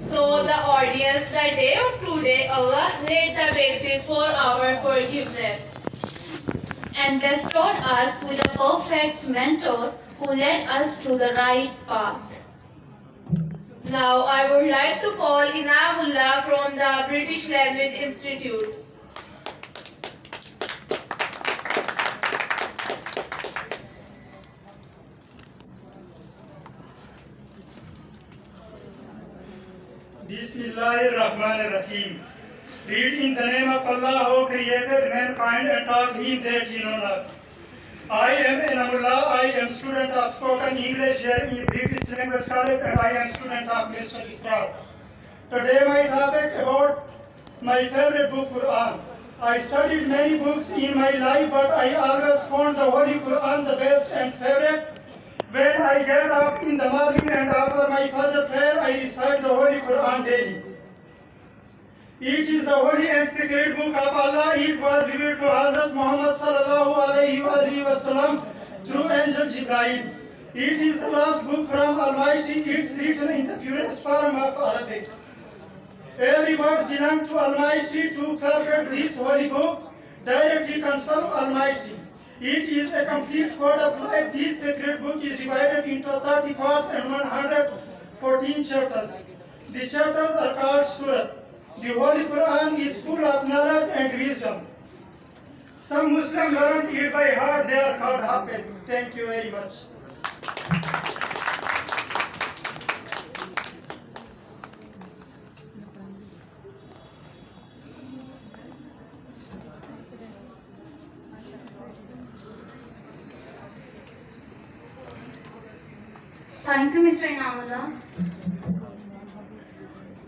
So the audience, the day of today, Allah laid the basis for our forgiveness and restored us with a perfect mentor who led us to the right path. Now I would like to call Inamullah from the British Language Institute. Bismillahirrahmanirrahim. Read in the name of Allah who created mankind and taught him that he know not. I am Inamullah. I am student of spoken English here in British Language College and I am student of Mr. Israr. Today my topic about my favorite book Quran. I studied many books in my life but I always found the Holy Quran the best and favorite. When I get up in the morning and after my Fajr prayer, I recite the Holy Quran daily. It is the holy and sacred book of Allah. It was revealed to Hazrat Muhammad sallallahu alaihi wasallam through angel Jibreel. It is the last book from Almighty. It's written in the purest form of Arabic. Every word belongs to Almighty. To perfect this holy book directly concern Almighty. It is a complete code of life. This sacred book is divided into 31 and 114 chapters. The chapters are called Surah. The Holy Quran is full of knowledge and wisdom. Some Muslims learn it by heart. They are called Hafiz. Thank you very much. Thank you, Mr. Inamullah.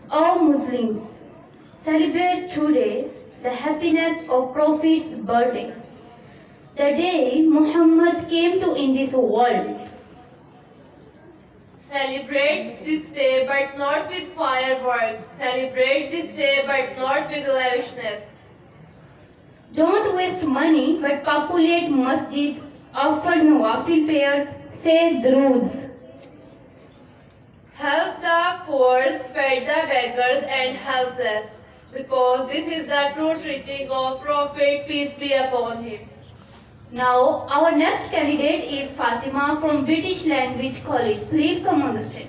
All Muslims celebrate today the happiness of Prophet's birthday, the day Muhammad came to in this world. Celebrate this day but not with fireworks. Celebrate this day but not with lavishness. Don't waste money but populate masjids, offer nawafil prayers, say duroods. Help the poor, feed the beggars and helpless, because this is the true teaching of Prophet, peace be upon him. Now, our next candidate is Fatima from British Language College. Please come on the stage.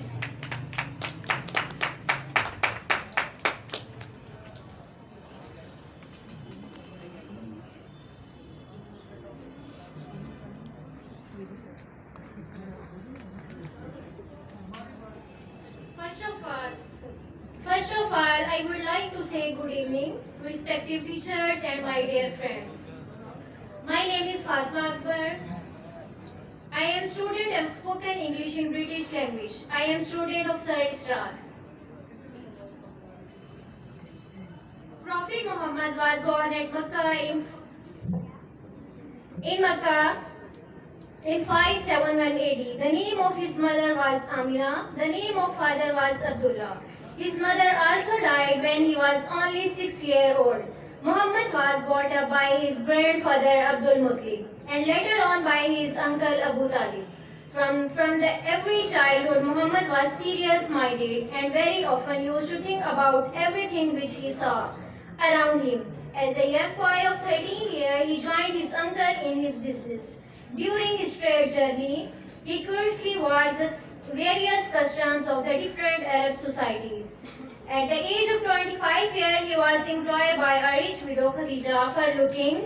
First of all, I would like to say good evening to respective teachers and my dear friends. My name is Fatma Akbar. I am student of spoken English in British language. I am student of Sir Israr. Prophet Muhammad was born at Makkah in Makkah in 571 AD. The name of his mother was Amina. The name of father was Abdullah. His mother also died when he was only 6 years old. Muhammad was brought up by his grandfather Abdul Muttalib and later on by his uncle Abu Talib. From the every childhood, Muhammad was serious-minded and very often used to think about everything which he saw around him. As a young boy of 13 years, he joined his uncle in his business. During his trade journey, he curiously watched the various customs of the different Arab societies. At the age of 25 years, he was employed by a rich widow Khadija for looking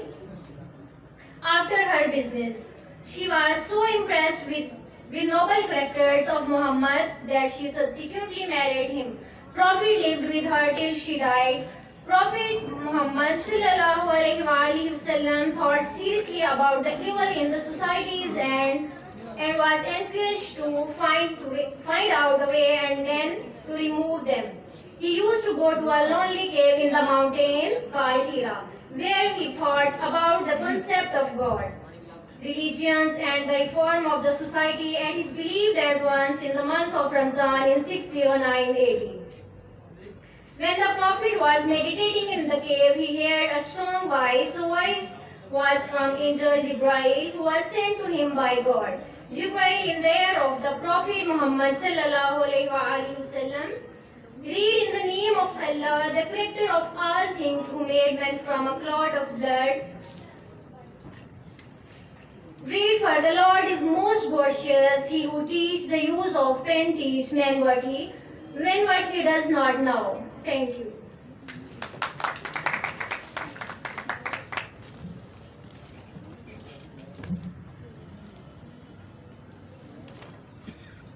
after her business. She was so impressed with noble characters of Muhammad that she subsequently married him. Prophet lived with her till she died. Prophet Muhammad sallallahu alaihi wasallam thought seriously about the evil in the societies and was encouraged to find out a way and then to remove them. He used to go to a lonely cave in the mountains called Hira, where he thought about the concept of God, religions and the reform of the society, and is believed that once in the month of Ramzan in 609 AD. When the Prophet was meditating in the cave, he heard a strong voice. The voice was from angel Jibreel, who was sent to him by God. Jibreel, in the ear of the Prophet Muhammad sallallahu alaihi wasallam, Read in the name of Allah, the creator of all things, who made man from a clot of blood. Read, for the Lord is most gracious, he who teaches the use of pen teach man what he does not know. Thank you.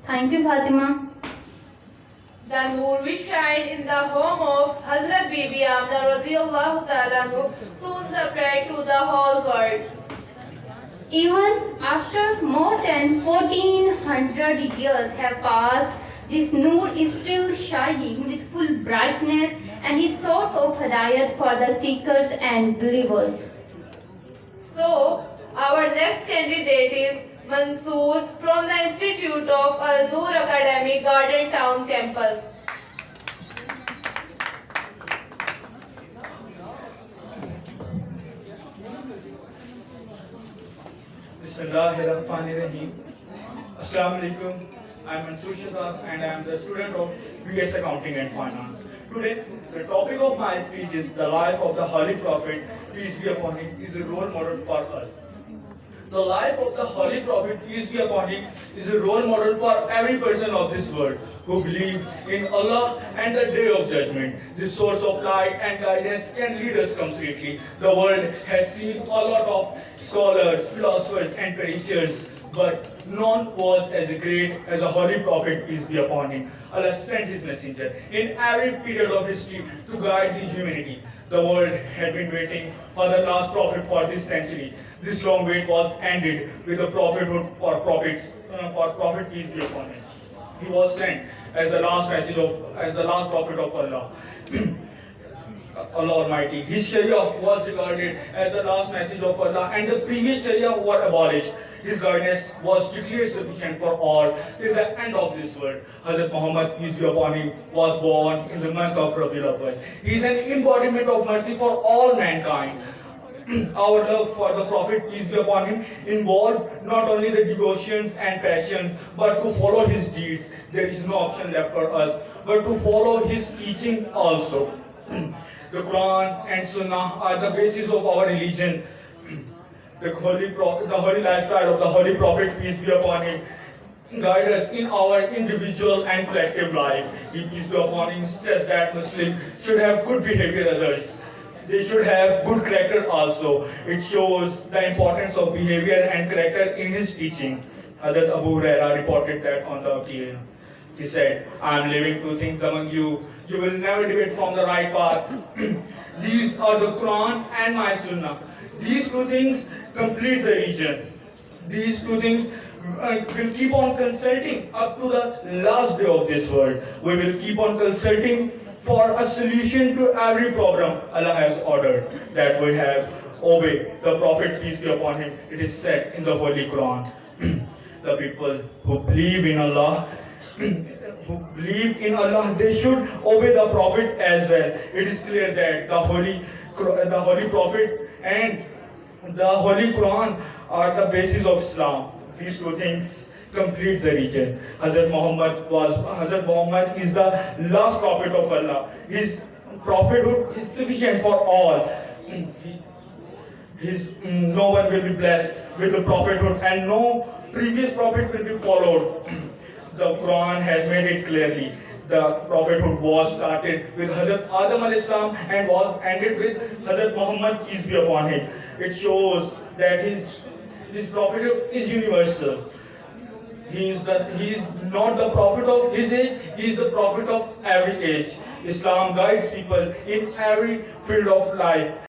Thank you, Fatima. The Noor which shined in the home of Hazrat Bibi Amna radiallahu ta'ala anhu soon spread to the whole world. Even after more than 1400 years have passed, this Noor is still shining with full brightness and is source of hidayat for the seekers and believers. So, our next candidate is Mansoor from the Institute of Al Noor Academy, Garden Town campus. Bismillahirrahmanirrahim. Assalamu alaikum. I am Mansoor Shazad and I am the student of BS Accounting and Finance. Today, the topic of my speech is the life of the Holy Prophet, peace be upon him, is a role model for us. The life of the Holy Prophet, peace be upon him, is a role model for every person of this world who believe in Allah and the Day of Judgment. This source of light and guidance can lead us completely. The world has seen a lot of scholars, philosophers and preachers, but none was as great as the Holy Prophet, peace be upon him. Allah sent his messenger in every period of history to guide the humanity. The world had been waiting for the last prophet for this century. This long wait was ended with the prophethood for prophet, peace be upon him. He was sent as the last prophet of Allah. Allah Almighty. His Sharia was regarded as the last message of Allah, and the previous Sharia were abolished. His guidance was declared sufficient for all till the end of this world. Hazrat Muhammad, peace be upon him, was born in the month of Rabiul Awwal. He is an embodiment of mercy for all mankind. Our love for the Prophet, peace be upon him, involved not only the devotions and passions, but to follow his deeds. There is no option left for us, but to follow his teaching also. The Quran and Sunnah are the basis of our religion. The holy lifestyle of the Holy Prophet, peace be upon him, guide us in our individual and collective life. He, peace be upon him, stressed that Muslims should have good behavior others. They should have good character also. It shows the importance of behavior and character in his teaching. Hazrat Abu Huraira reported that on the occasion. He said, I am leaving two things among you. You will never deviate from the right path. These are the Quran and my Sunnah. These two things complete the region. These two things will keep on consulting up to the last day of this world. We will keep on consulting for a solution to every problem Allah has ordered, that we have obeyed the Prophet, peace be upon him. It is said in the Holy Quran. The people who believe in Allah, they should obey the Prophet as well. It is clear that the Holy Prophet and the Holy Quran are the basis of Islam. These two things complete the region. Hazrat Muhammad is the last prophet of Allah. His prophethood is sufficient for all. No one will be blessed with the prophethood, and no previous prophet will be followed. The Quran has made it clearly. The prophethood was started with Hazrat Adam al-Islam and was ended with Hazrat Muhammad, peace be upon him. It shows that his prophethood is universal. He is not the prophet of his age, he is the prophet of every age. Islam guides people in every field of life